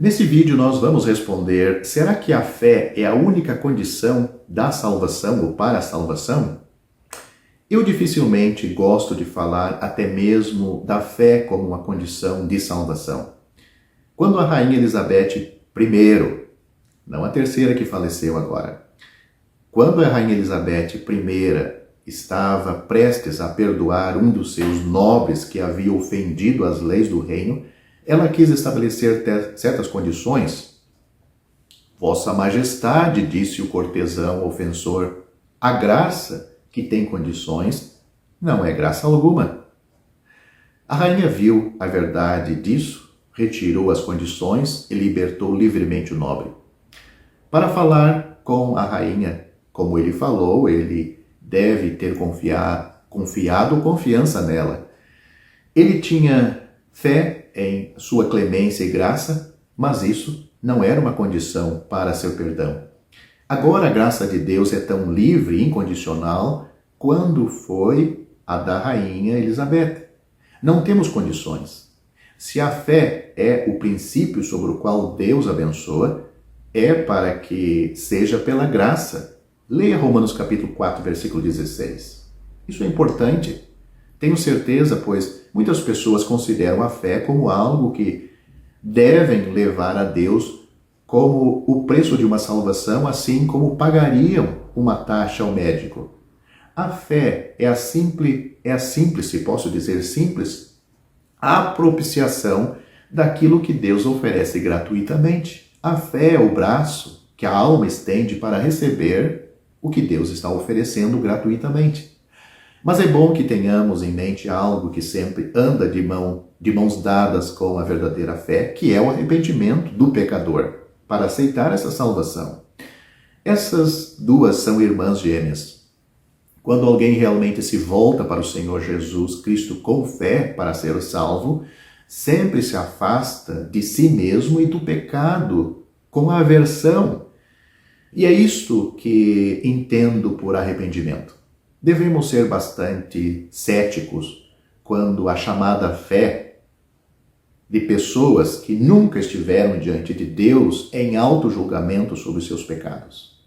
Nesse vídeo nós vamos responder: será que a fé é a única condição da salvação ou para a salvação? Eu dificilmente gosto de falar até mesmo da fé como uma condição de salvação. Quando a rainha Elizabeth I, não a terceira que faleceu agora, quando a rainha Elizabeth I estava prestes a perdoar um dos seus nobres que havia ofendido as leis do reino, ela quis estabelecer certas condições. Vossa Majestade, disse o cortesão ofensor, a graça que tem condições não é graça alguma. A rainha viu a verdade disso, retirou as condições e libertou livremente o nobre. Para falar com a rainha, como ele falou, ele deve ter confiado confiança nela. Ele tinha fé em sua clemência e graça, mas isso não era uma condição para seu perdão. Agora a graça de Deus é tão livre e incondicional quando foi a da rainha Elizabeth. Não temos condições. Se a fé é o princípio sobre o qual Deus abençoa, é para que seja pela graça. Leia Romanos capítulo 4, versículo 16. Isso é importante. Tenho certeza, pois muitas pessoas consideram a fé como algo que devem levar a Deus como o preço de uma salvação, assim como pagariam uma taxa ao médico. A fé é a simples, se posso dizer simples, a propiciação daquilo que Deus oferece gratuitamente. A fé é o braço que a alma estende para receber o que Deus está oferecendo gratuitamente. Mas é bom que tenhamos em mente algo que sempre anda de mãos dadas com a verdadeira fé, que é o arrependimento do pecador, para aceitar essa salvação. Essas duas são irmãs gêmeas. Quando alguém realmente se volta para o Senhor Jesus Cristo com fé para ser salvo, sempre se afasta de si mesmo e do pecado com aversão. E é isto que entendo por arrependimento. Devemos ser bastante céticos quando a chamada fé de pessoas que nunca estiveram diante de Deus em auto-julgamento sobre os seus pecados.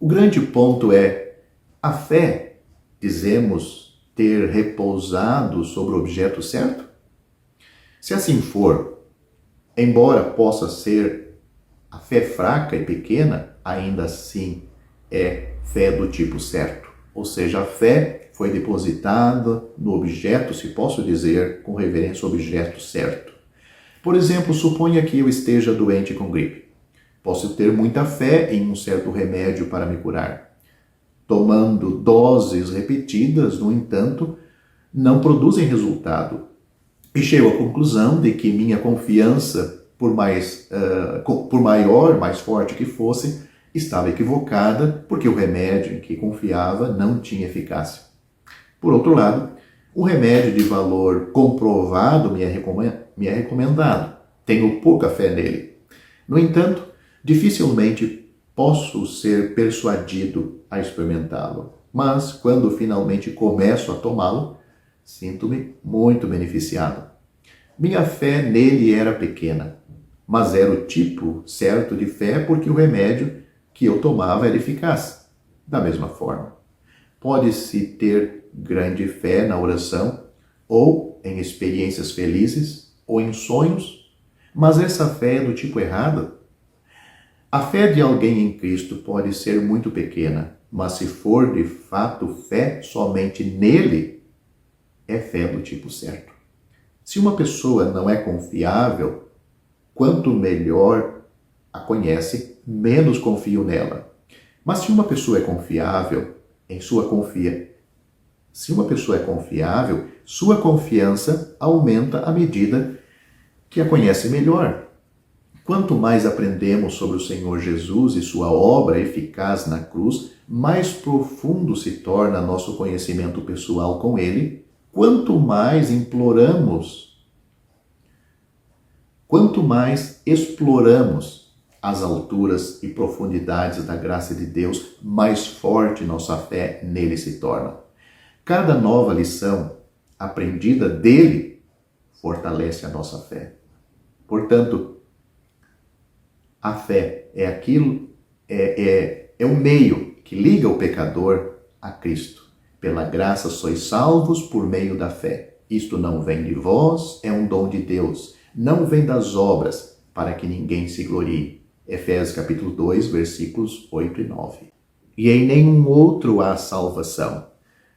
O grande ponto é, a fé, dizemos, ter repousado sobre o objeto certo? Se assim for, embora possa ser a fé fraca e pequena, ainda assim é fé do tipo certo. Ou seja, a fé foi depositada no objeto, se posso dizer, com reverência ao objeto certo. Por exemplo, suponha que eu esteja doente com gripe. Posso ter muita fé em um certo remédio para me curar. Tomando doses repetidas, no entanto, não produzem resultado. E chego à conclusão de que minha confiança, por maior, mais forte que fosse, estava equivocada porque o remédio em que confiava não tinha eficácia. Por outro lado, um remédio de valor comprovado me é recomendado. Tenho pouca fé nele. No entanto, dificilmente posso ser persuadido a experimentá-lo. Mas, quando finalmente começo a tomá-lo, sinto-me muito beneficiado. Minha fé nele era pequena, mas era o tipo certo de fé porque o remédio que eu tomava era eficaz. Da mesma forma, pode-se ter grande fé na oração, ou em experiências felizes, ou em sonhos, mas essa fé é do tipo errado. A fé de alguém em Cristo pode ser muito pequena, mas se for de fato fé somente nele, é fé do tipo certo. Se uma pessoa não é confiável, quanto melhor a conhece, menos confio nela. Mas se uma pessoa é confiável, sua confiança aumenta à medida que a conhece melhor. Quanto mais aprendemos sobre o Senhor Jesus e sua obra eficaz na cruz, mais profundo se torna nosso conhecimento pessoal com Ele. Quanto mais exploramos as alturas e profundidades da graça de Deus, mais forte nossa fé nele se torna. Cada nova lição aprendida dele fortalece a nossa fé. Portanto, A fé é aquilo, é o meio que liga o pecador a Cristo. Pela graça sois salvos por meio da fé. Isto não vem de vós, é um dom de Deus. Não vem das obras, para que ninguém se glorie. Efésios capítulo 2, versículos 8 e 9. E em nenhum outro há salvação,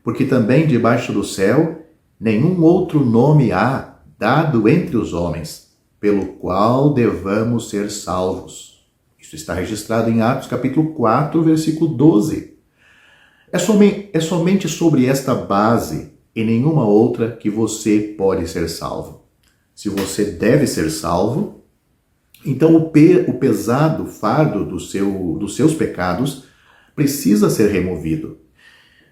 porque também debaixo do céu nenhum outro nome há dado entre os homens, pelo qual devamos ser salvos. Isso está registrado em Atos capítulo 4, versículo 12. É somente sobre esta base e nenhuma outra que você pode ser salvo. Se você deve ser salvo, então o pesado fardo dos seus pecados precisa ser removido.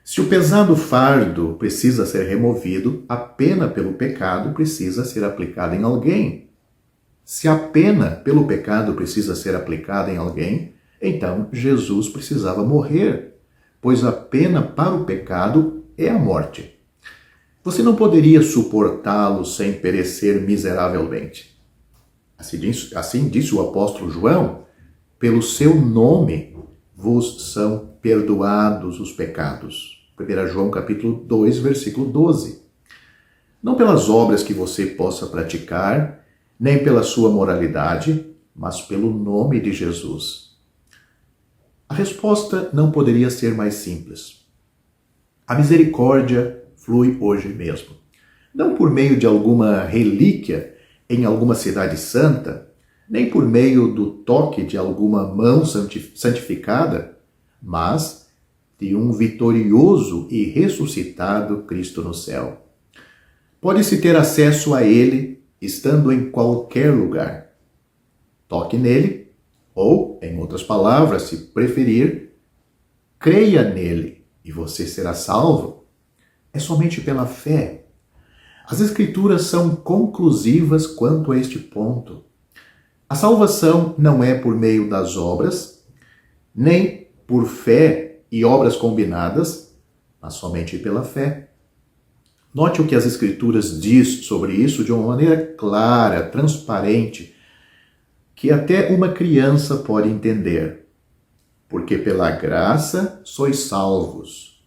Se o pesado fardo precisa ser removido, a pena pelo pecado precisa ser aplicada em alguém. Se a pena pelo pecado precisa ser aplicada em alguém, então Jesus precisava morrer, pois a pena para o pecado é a morte. Você não poderia suportá-lo sem perecer miseravelmente. Assim disse o apóstolo João, pelo seu nome vos são perdoados os pecados. 1 João capítulo 2, versículo 12. Não pelas obras que você possa praticar, nem pela sua moralidade, mas pelo nome de Jesus. A resposta não poderia ser mais simples. A misericórdia flui hoje mesmo. Não por meio de alguma relíquia em alguma cidade santa, nem por meio do toque de alguma mão santificada, mas de um vitorioso e ressuscitado Cristo no céu. Pode-se ter acesso a Ele estando em qualquer lugar. Toque nele, ou, em outras palavras, se preferir, creia nele e você será salvo. É somente pela fé. As Escrituras são conclusivas quanto a este ponto. A salvação não é por meio das obras, nem por fé e obras combinadas, mas somente pela fé. Note o que as Escrituras diz sobre isso de uma maneira clara, transparente, que até uma criança pode entender. Porque pela graça sois salvos.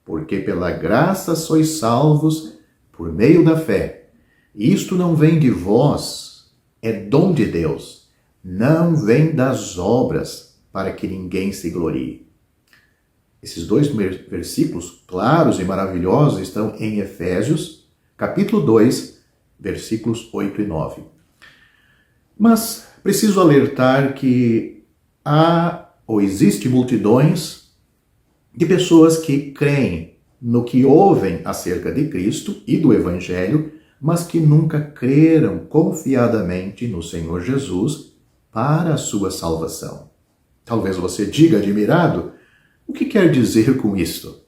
Porque pela graça sois salvos por meio da fé. Isto não vem de vós, é dom de Deus. Não vem das obras, para que ninguém se glorie. Esses dois versículos claros e maravilhosos estão em Efésios, capítulo 2, versículos 8 e 9. Mas preciso alertar que existe multidões de pessoas que creem no que ouvem acerca de Cristo e do Evangelho, mas que nunca creram confiadamente no Senhor Jesus para a sua salvação. Talvez você diga admirado, o que quer dizer com isto?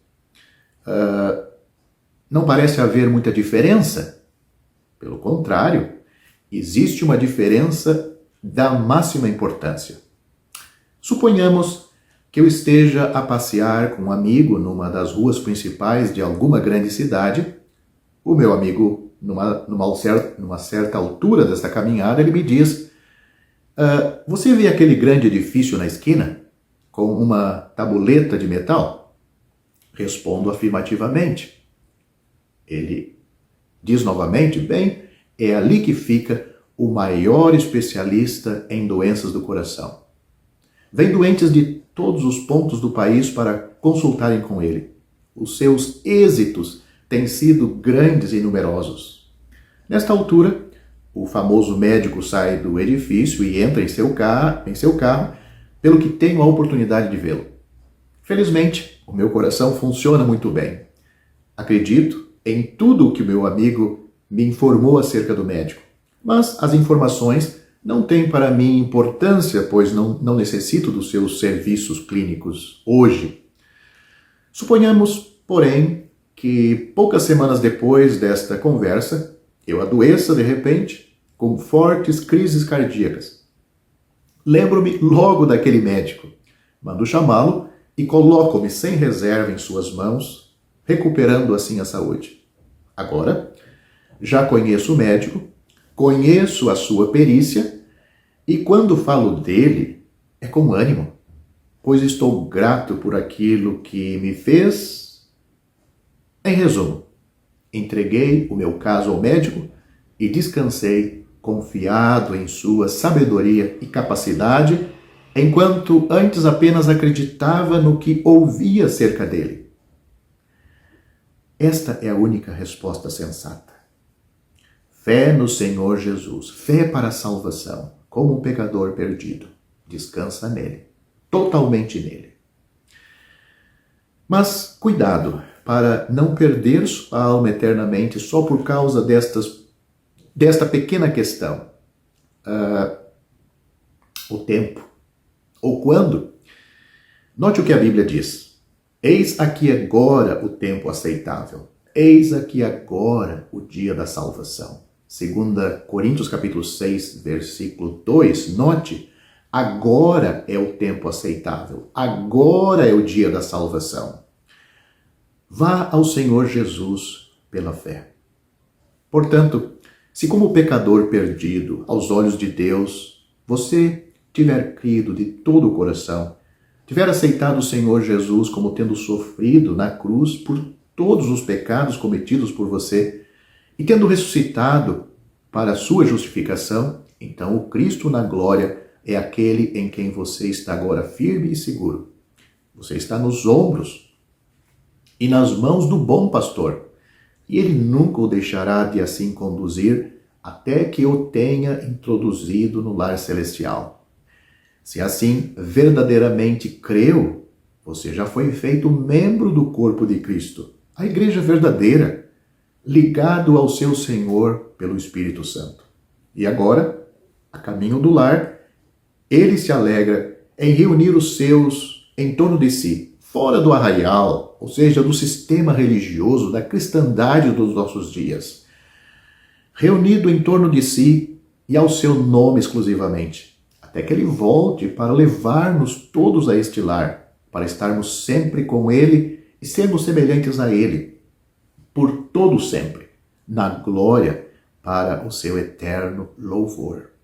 Não parece haver muita diferença? Pelo contrário, existe uma diferença da máxima importância. Suponhamos que eu esteja a passear com um amigo numa das ruas principais de alguma grande cidade. O meu amigo, numa certa altura desta caminhada, ele me diz: você vê aquele grande edifício na esquina, com uma tabuleta de metal? Respondo afirmativamente. Ele diz novamente: bem, é ali que fica o maior especialista em doenças do coração. Vem doentes de todos os pontos do país para consultarem com ele. Os seus êxitos têm sido grandes e numerosos. Nesta altura, o famoso médico sai do edifício e entra em seu carro, pelo que tenho a oportunidade de vê-lo. Felizmente, o meu coração funciona muito bem. Acredito em tudo o que o meu amigo me informou acerca do médico, mas as informações não têm para mim importância, pois não necessito dos seus serviços clínicos hoje. Suponhamos, porém, que poucas semanas depois desta conversa, eu adoeça de repente com fortes crises cardíacas. Lembro-me logo daquele médico. Mando chamá-lo e coloco-me sem reserva em suas mãos, recuperando assim a saúde. Agora, já conheço o médico, conheço a sua perícia E quando falo dele, é com ânimo, pois estou grato por aquilo que me fez. Em resumo, entreguei o meu caso ao médico e descansei, confiado em sua sabedoria e capacidade, enquanto antes apenas acreditava no que ouvia acerca dele. Esta é a única resposta sensata. Fé no Senhor Jesus, fé para a salvação, como um pecador perdido. Descansa nele, totalmente nele. Mas cuidado para não perder sua alma eternamente só por causa desta pequena questão. O tempo. Ou quando? Note o que a Bíblia diz. Eis aqui agora o tempo aceitável. Eis aqui agora o dia da salvação. 2 Coríntios capítulo 6, versículo 2. Note, agora é o tempo aceitável. Agora é o dia da salvação. Vá ao Senhor Jesus pela fé. Portanto, se como pecador perdido aos olhos de Deus, você tiver crido de todo o coração, tiver aceitado o Senhor Jesus como tendo sofrido na cruz por todos os pecados cometidos por você e tendo ressuscitado para a sua justificação, então o Cristo na glória é aquele em quem você está agora firme e seguro. Você está nos ombros e nas mãos do bom pastor, e ele nunca o deixará de assim conduzir até que o tenha introduzido no lar celestial. Se assim verdadeiramente creu, você já foi feito membro do corpo de Cristo, a igreja verdadeira, ligado ao seu Senhor pelo Espírito Santo. E agora, a caminho do lar, ele se alegra em reunir os seus em torno de si, fora do arraial, ou seja, do sistema religioso, da cristandade dos nossos dias. Reunido em torno de si e ao seu nome exclusivamente, até que ele volte para levar-nos todos a este lar, para estarmos sempre com ele e sermos semelhantes a ele, por todo sempre, na glória, para o seu eterno louvor.